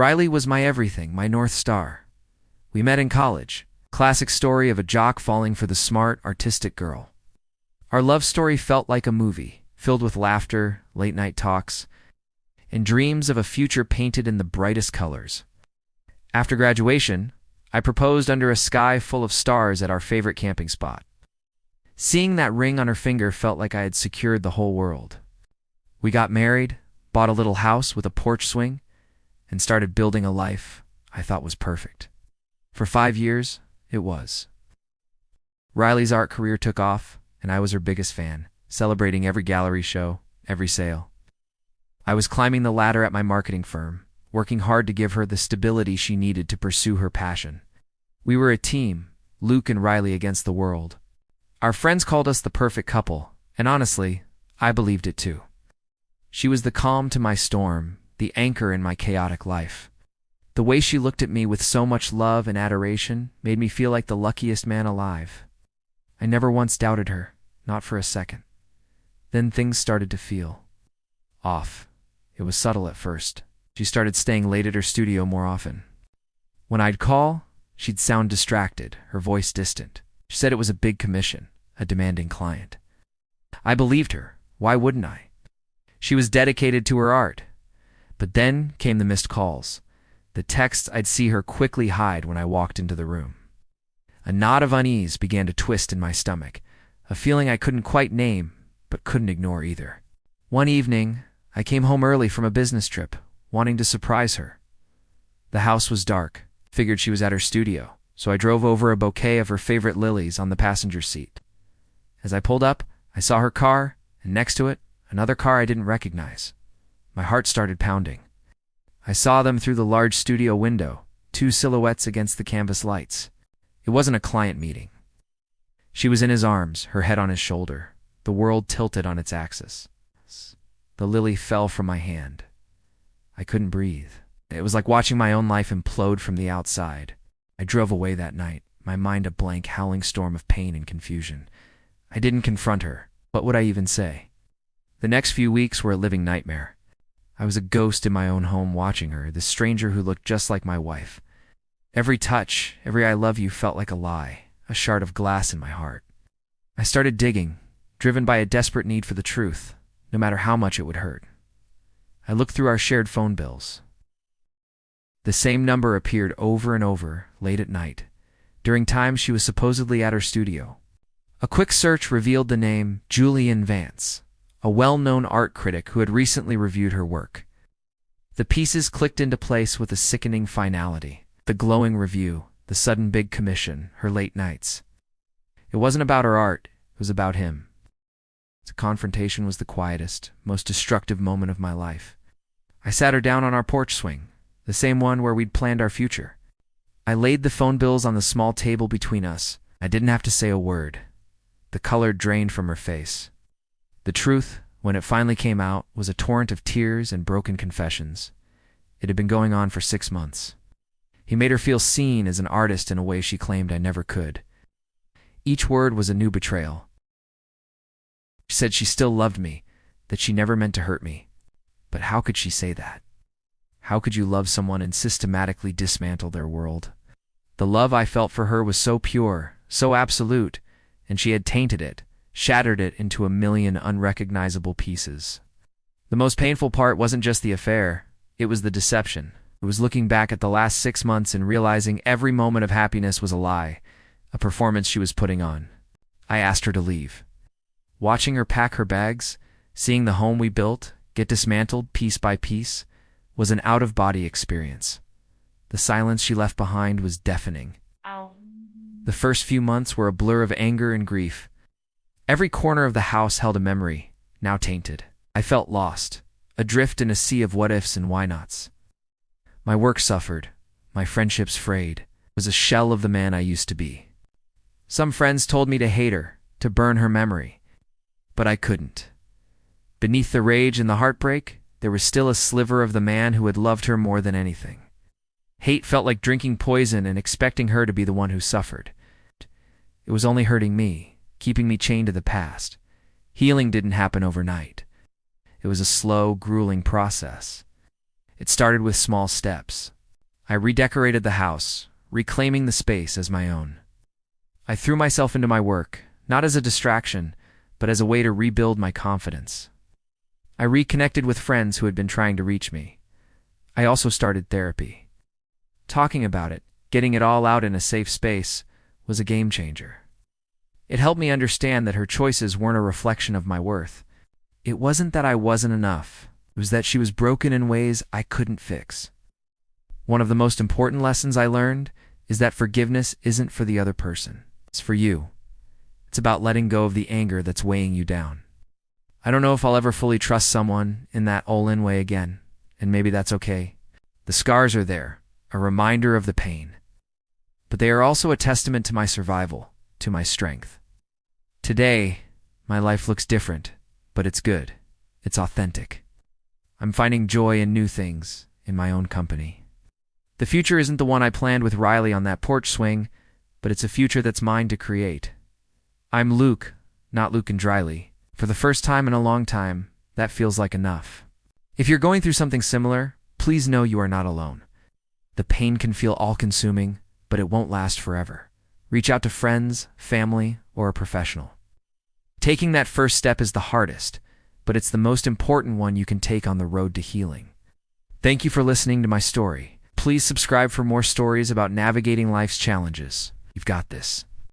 Riley was my everything, my North Star. We met in college. Classic story of a jock falling for the smart, artistic girl. Our love story felt like a movie, filled with laughter, late-night talks, and dreams of a future painted in the brightest colors. After graduation, I proposed under a sky full of stars at our favorite camping spot. Seeing that ring on her finger felt like I had secured the whole world. We got married, bought a little house with a porch swing, and started building a life I thought was perfect. For 5 years, it was. Riley's art career took off, and I was her biggest fan, celebrating every gallery show, every sale. I was climbing the ladder at my marketing firm, working hard to give her the stability she needed to pursue her passion. We were a team, Luke and Riley against the world. Our friends called us the perfect couple, and honestly, I believed it too. She was the calm to my storm, the anchor in my chaotic life. The way she looked at me with so much love and adoration made me feel like the luckiest man alive. I never once doubted her, not for a second. Then things started to feel off. It was subtle at first. She started staying late at her studio more often. When I'd call, she'd sound distracted, her voice distant. She said it was a big commission, a demanding client. I believed her. Why wouldn't I? She was dedicated to her art. But then came the missed calls, the texts I'd see her quickly hide when I walked into the room. A knot of unease began to twist in my stomach, a feeling I couldn't quite name, but couldn't ignore either. One evening, I came home early from a business trip, wanting to surprise her. The house was dark, figured she was at her studio, so I drove over a bouquet of her favorite lilies on the passenger seat. As I pulled up, I saw her car, and next to it, another car I didn't recognize. My heart started pounding. I saw them through the large studio window, 2 silhouettes against the canvas lights. It wasn't a client meeting. She was in his arms, her head on his shoulder, the world tilted on its axis. The lily fell from my hand. I couldn't breathe. It was like watching my own life implode from the outside. I drove away that night, my mind a blank, howling storm of pain and confusion. I didn't confront her. What would I even say? The next few weeks were a living nightmare. I was a ghost in my own home watching her, this stranger who looked just like my wife. Every touch, every I love you felt like a lie, a shard of glass in my heart. I started digging, driven by a desperate need for the truth, no matter how much it would hurt. I looked through our shared phone bills. The same number appeared over and over, late at night, during times she was supposedly at her studio. A quick search revealed the name Julian Vance, a well-known art critic who had recently reviewed her work. The pieces clicked into place with a sickening finality. The glowing review, the sudden big commission, her late nights. It wasn't about her art, it was about him. The confrontation was the quietest, most destructive moment of my life. I sat her down on our porch swing, the same one where we'd planned our future. I laid the phone bills on the small table between us. I didn't have to say a word. The color drained from her face. The truth, when it finally came out, was a torrent of tears and broken confessions. It had been going on for 6 months. He made her feel seen as an artist in a way she claimed I never could. Each word was a new betrayal. She said she still loved me, that she never meant to hurt me. But how could she say that? How could you love someone and systematically dismantle their world? The love I felt for her was so pure, so absolute, and she had tainted it, shattered it into a million unrecognizable pieces. The most painful part wasn't just the affair, it was the deception. It was looking back at the last 6 months and realizing every moment of happiness was a lie, a performance she was putting on. I asked her to leave. Watching her pack her bags, seeing the home we built get dismantled piece by piece, was an out-of-body experience. The silence she left behind was deafening. Ow. The first few months were a blur of anger and grief. Every corner of the house held a memory, now tainted. I felt lost, adrift in a sea of what-ifs and why-nots. My work suffered, my friendships frayed. I was a shell of the man I used to be. Some friends told me to hate her, to burn her memory. But I couldn't. Beneath the rage and the heartbreak, there was still a sliver of the man who had loved her more than anything. Hate felt like drinking poison and expecting her to be the one who suffered. It was only hurting me, keeping me chained to the past. Healing didn't happen overnight. It was a slow, grueling process. It started with small steps. I redecorated the house, reclaiming the space as my own. I threw myself into my work, not as a distraction, but as a way to rebuild my confidence. I reconnected with friends who had been trying to reach me. I also started therapy. Talking about it, getting it all out in a safe space, was a game changer. It helped me understand that her choices weren't a reflection of my worth. It wasn't that I wasn't enough. It was that she was broken in ways I couldn't fix. One of the most important lessons I learned is that forgiveness isn't for the other person. It's for you. It's about letting go of the anger that's weighing you down. I don't know if I'll ever fully trust someone in that all-in way again, and maybe that's okay. The scars are there, a reminder of the pain. But they are also a testament to my survival, to my strength. Today, my life looks different, but it's good. It's authentic. I'm finding joy in new things, in my own company. The future isn't the one I planned with Riley on that porch swing, but it's a future that's mine to create. I'm Luke, not Luke and Dryly. For the first time in a long time, that feels like enough. If you're going through something similar, please know you are not alone. The pain can feel all-consuming, but it won't last forever. Reach out to friends, family, or a professional. Taking that first step is the hardest, but it's the most important one you can take on the road to healing. Thank you for listening to my story. Please subscribe for more stories about navigating life's challenges. You've got this.